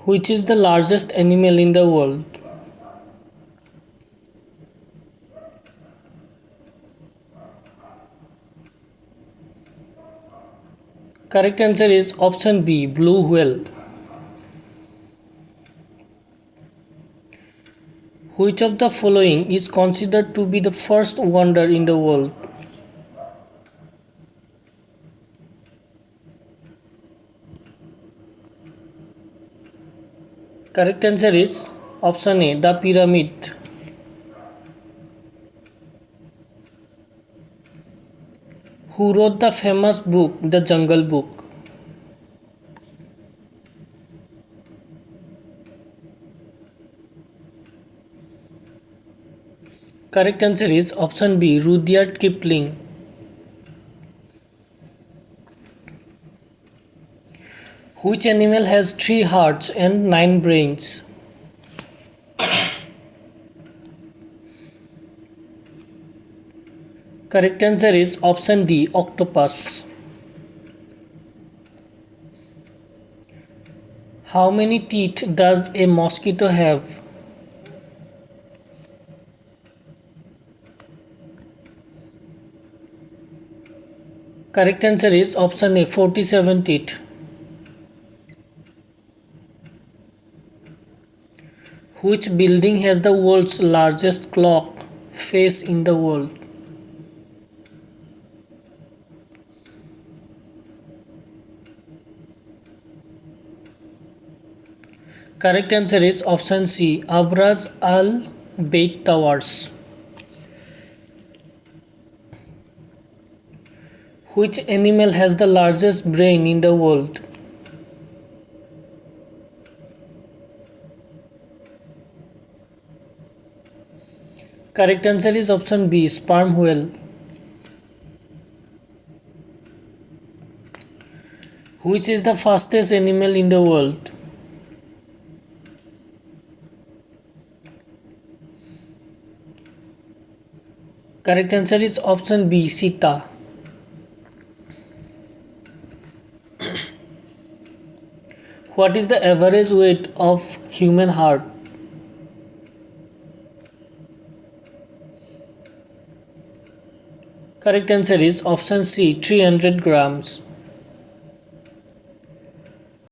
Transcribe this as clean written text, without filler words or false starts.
Which is the largest animal in the world? Correct answer is option B, blue whale. Which of the following is considered to be the first wonder in the world? Correct answer is option A, the pyramid. Who wrote the famous book, The Jungle Book? Correct answer is option B, Rudyard Kipling. Which animal has 3 hearts and 9 brains? Correct answer is option D, octopus. How many teeth does a mosquito have? Correct answer is option A, 47 teeth. Which building has the world's largest clock face in the world? Correct answer is option C, Abraz Al Beit Towers. Which animal has the largest brain in the world? Correct answer is option B, sperm whale. Which is the fastest animal in the world? Correct answer is option B, cheetah. What is the average weight of human heart? Correct answer is option C, 300 grams.